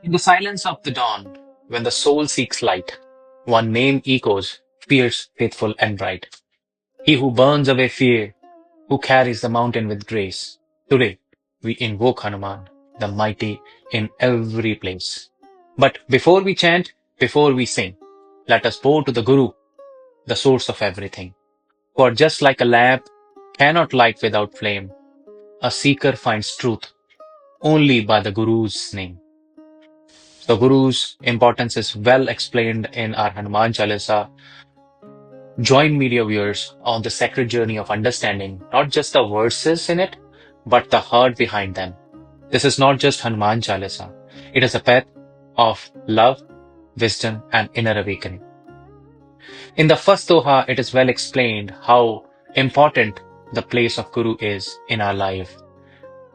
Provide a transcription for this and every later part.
In the silence of the dawn, when the soul seeks light, one name echoes, fierce, faithful, and bright. He who burns away fear, who carries the mountain with grace. Today, we invoke Hanuman, the mighty in every place. But before we chant, before we sing, let us bow to the Guru, the source of everything. For just like a lamp cannot light without flame, a seeker finds truth only by the Guru's name. The Guru's importance is well explained in our Hanuman Chalisa. Join media viewers on the sacred journey of understanding not just the verses in it, but the heart behind them. This is not just Hanuman Chalisa. It is a path of love, wisdom, and inner awakening. In the first Doha, it is well explained how important the place of Guru is in our life.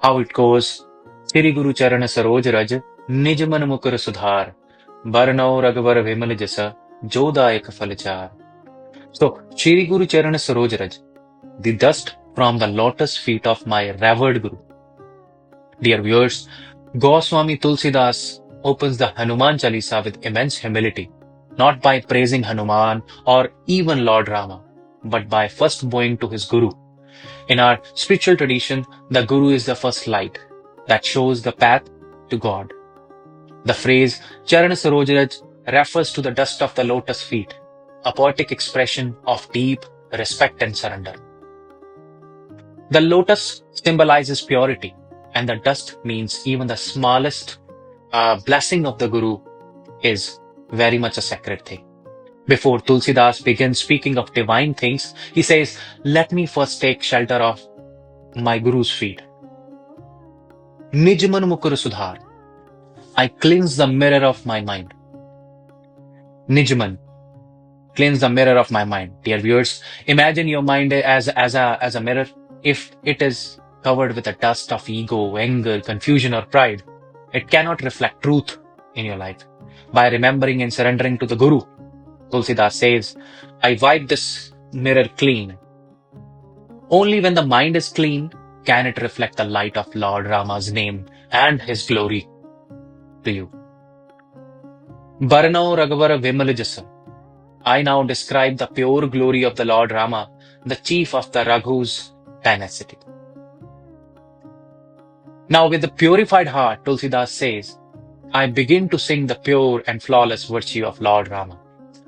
How it goes, Shri Guru Charana Saroj Raj, Nij Man Mukur Sudhar, Barnau Raghavar Vimal Jasa, Jodayak Falachar. So, Shri Guru Charana Saroj Raj, the dust from the lotus feet of my revered Guru. Dear viewers, Goswami Tulsidas opens the Hanuman Chalisa with immense humility, not by praising Hanuman or even Lord Rama, but by first bowing to his Guru. In our spiritual tradition, the Guru is the first light that shows the path to God. The phrase Charana Sarojraj refers to the dust of the lotus feet, a poetic expression of deep respect and surrender. The lotus symbolizes purity, and the dust means even the smallest blessing of the Guru is very much a sacred thing. Before Tulsidas begins speaking of divine things, he says, "Let me first take shelter of my Guru's feet. Nijman Mukur Sudhar. I cleanse the mirror of my mind. Nijman, cleanse the mirror of my mind." Dear viewers, imagine your mind as a mirror. If it is covered with a dust of ego, anger, confusion, or pride, it cannot reflect truth in your life. By remembering and surrendering to the Guru, Tulsidas says, I wipe this mirror clean. Only when the mind is clean can it reflect the light of Lord Rama's name and his glory to you. Barnau Raghavara Vimalajasa. I now describe the pure glory of the Lord Rama, the chief of the Raghu's dynasty. Now, with the purified heart, Tulsidas says, I begin to sing the pure and flawless virtue of Lord Rama.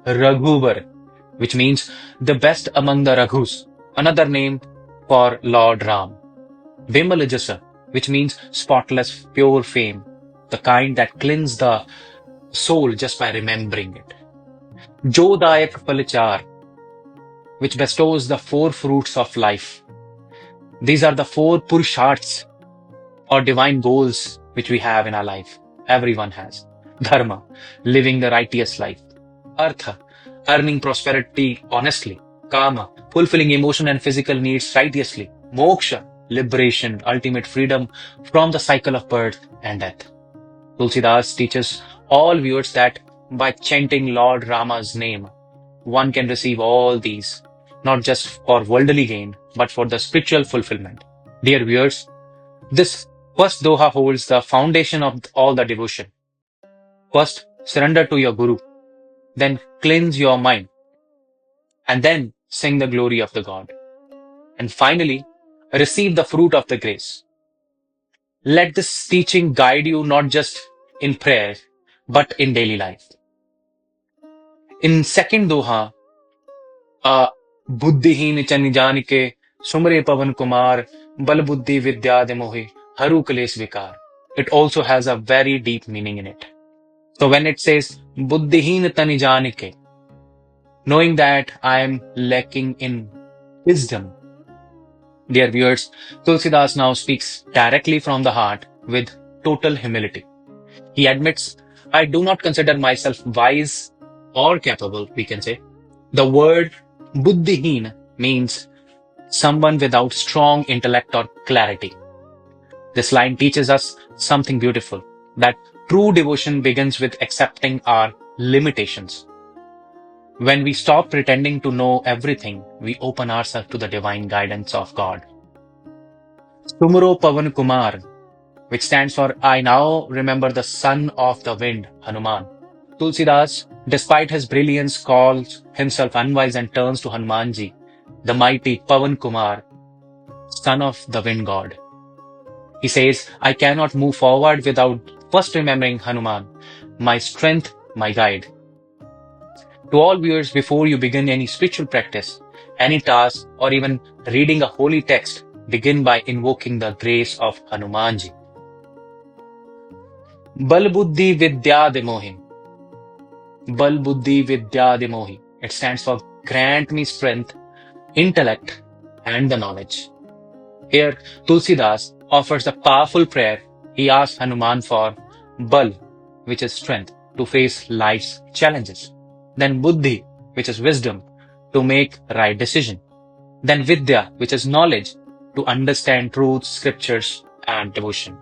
Raghuvar, which means the best among the Raghus, another name for Lord Ram. Vimalajasa, which means spotless, pure fame, the kind that cleanses the soul just by remembering it. Jodayak Falachar, which bestows the four fruits of life. These are the four Purusharths or divine goals which we have in our life. Everyone has. Dharma, living the righteous life. Artha, earning prosperity honestly. Kama, fulfilling emotional and physical needs righteously. Moksha, liberation, ultimate freedom from the cycle of birth and death. Tulsidas teaches all viewers that by chanting Lord Rama's name, one can receive all these, not just for worldly gain, but for the spiritual fulfillment. Dear viewers, this first Doha holds the foundation of all the devotion. First, surrender to your Guru, then cleanse your mind, and then sing the glory of the God. And finally, receive the fruit of the grace. Let this teaching guide you not just in prayer, but in daily life. In second Doha, Buddhihin Chanijanike, Sumre Pavan Kumar, Bal Buddhi Vidya Demohi, Haru Kales Vikar. It also has a very deep meaning in it. So when it says Buddhihin Tanijanike, knowing that I am lacking in wisdom. Dear viewers, Tulsidas now speaks directly from the heart with total humility. He admits, I do not consider myself wise or capable, we can say. The word Buddhihin means someone without strong intellect or clarity. This line teaches us something beautiful, that true devotion begins with accepting our limitations. When we stop pretending to know everything, we open ourselves to the divine guidance of God. Sumro Pavan Kumar, which stands for I now remember the son of the wind, Hanuman. Tulsidas, despite his brilliance, calls himself unwise and turns to Hanumanji, the mighty Pavan Kumar, son of the wind god. He says, I cannot move forward without first remembering Hanuman, my strength, my guide. To all viewers, before you begin any spiritual practice, any task, or even reading a holy text, begin by invoking the grace of Hanumanji. Bal Buddhi Vidya Demohi. Bal Buddhi Vidya Demohi. It stands for grant me strength, intellect, and the knowledge. Here, Tulsidas offers a powerful prayer. He asks Hanuman for Bal, which is strength, to face life's challenges. Then Buddhi, which is wisdom, to make right decision. Then Vidya, which is knowledge, to understand truths, scriptures, and devotion.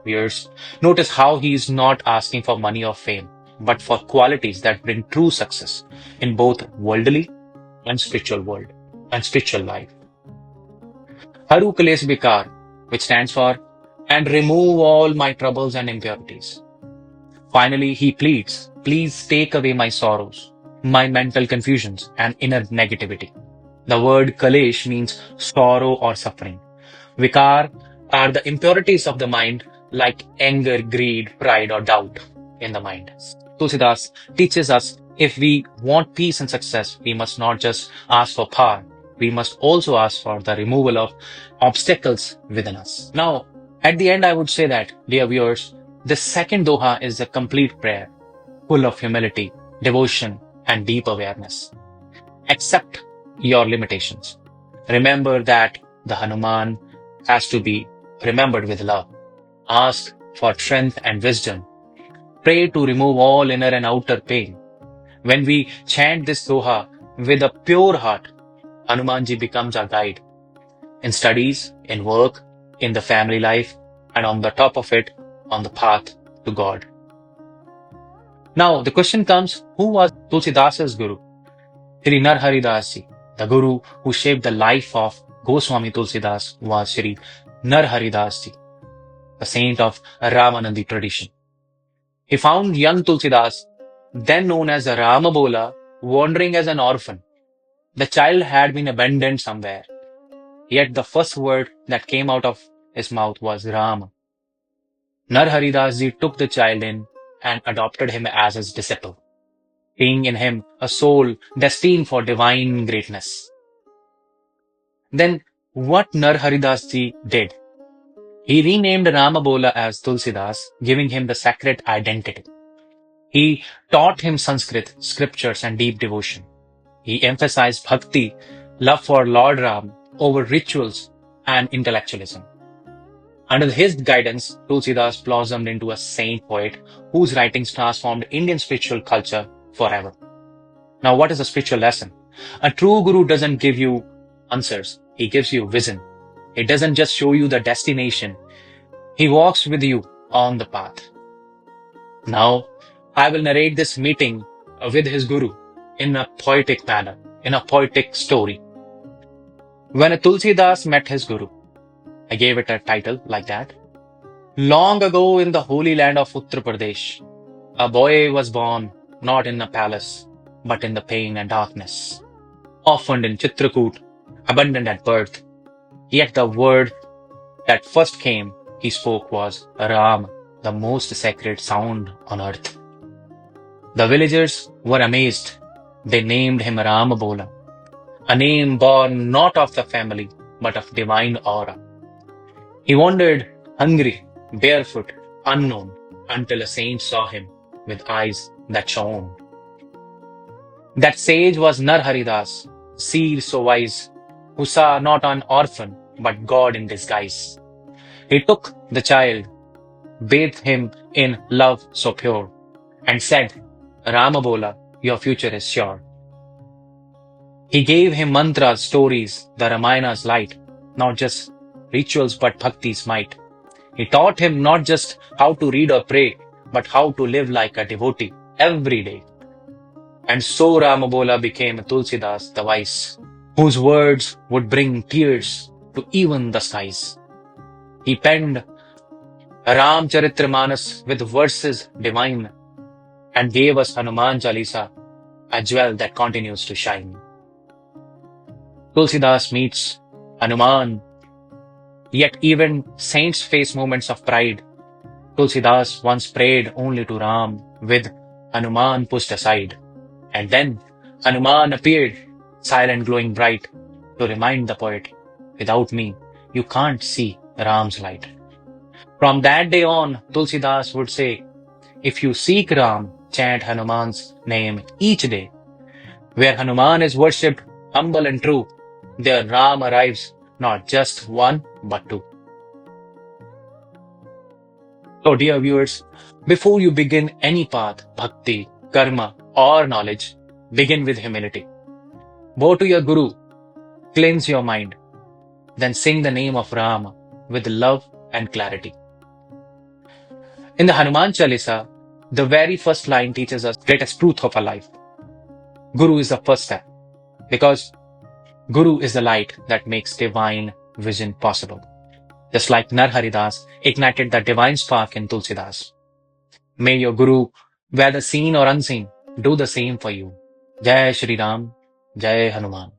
Viewers, notice how he is not asking for money or fame, but for qualities that bring true success in both worldly and spiritual world and spiritual life. Haru Kales Bikar, which stands for and remove all my troubles and impurities. Finally, he pleads, please take away my sorrows, my mental confusions, and inner negativity. The word Kalesh means sorrow or suffering. Vikar are the impurities of the mind like anger, greed, pride, or doubt in the mind. Tulsidas teaches us if we want peace and success, we must not just ask for power, we must also ask for the removal of obstacles within us. Now, at the end, I would say that, dear viewers, the second Doha is a complete prayer, full of humility, devotion, and deep awareness. Accept your limitations. Remember that the Hanuman has to be remembered with love. Ask for strength and wisdom. Pray to remove all inner and outer pain. When we chant this Doha with a pure heart, Hanumanji becomes our guide in studies, in work, in the family life, and on the top of it, on the path to God. Now, the question comes, who was Tulsidas' guru? Shri Narharidas ji, the guru who shaped the life of Goswami Tulsidas, was Shri Narharidas ji, the saint of Ramanandi tradition. He found young Tulsidas, then known as Ramabola, wandering as an orphan. The child had been abandoned somewhere. Yet the first word that came out of his mouth was Rama. Narharidas ji took the child in and adopted him as his disciple, seeing in him a soul destined for divine greatness. Then what Narharidas ji did? He renamed Ramabola as Tulsidas, giving him the sacred identity. He taught him Sanskrit, scriptures, and deep devotion. He emphasized bhakti, love for Lord Ram, over rituals and intellectualism. Under his guidance, Tulsidas blossomed into a saint poet whose writings transformed Indian spiritual culture forever. Now, what is a spiritual lesson? A true guru doesn't give you answers. He gives you vision. He doesn't just show you the destination. He walks with you on the path. Now, I will narrate this meeting with his guru in a poetic manner, in a poetic story. When Tulsidas met his guru, I gave it a title like that. Long ago in the holy land of Uttar Pradesh, a boy was born not in a palace, but in the pain and darkness. Orphaned in Chitrakoot, abandoned at birth. Yet the word that first came, he spoke was Ram, the most sacred sound on earth. The villagers were amazed. They named him Ramabola, a name born not of the family, but of divine aura. He wandered hungry, barefoot, unknown, until a saint saw him with eyes that shone. That sage was Narharidas, seer so wise, who saw not an orphan, but God in disguise. He took the child, bathed him in love so pure, and said, Ramabola, your future is sure. He gave him mantras, stories, the Ramayana's light, not just rituals but bhakti's might. He taught him not just how to read or pray, but how to live like a devotee every day. And so Ramabola became Tulsidas the wise, whose words would bring tears to even the skies. He penned Ram Charitramanas with verses divine, and gave us Hanuman Chalisa, a jewel that continues to shine. Tulsidas meets Hanuman, yet even saints face moments of pride. Tulsidas once prayed only to Ram, with Hanuman pushed aside. And then Hanuman appeared, silent, glowing bright, to remind the poet, without me, you can't see Ram's light. From that day on, Tulsidas would say, if you seek Ram, chant Hanuman's name each day. Where Hanuman is worshipped, humble and true, there Ram arrives, not just one, but two. So, dear viewers, before you begin any path, bhakti, karma, or knowledge, begin with humility. Bow to your Guru, cleanse your mind, then sing the name of Ram with love and clarity. In the Hanuman Chalisa, the very first line teaches us the greatest truth of our life. Guru is the first step, because Guru is the light that makes divine vision possible. Just like Narharidas ignited the divine spark in Tulsidas. May your Guru, whether seen or unseen, do the same for you. Jai Shri Ram, Jai Hanuman.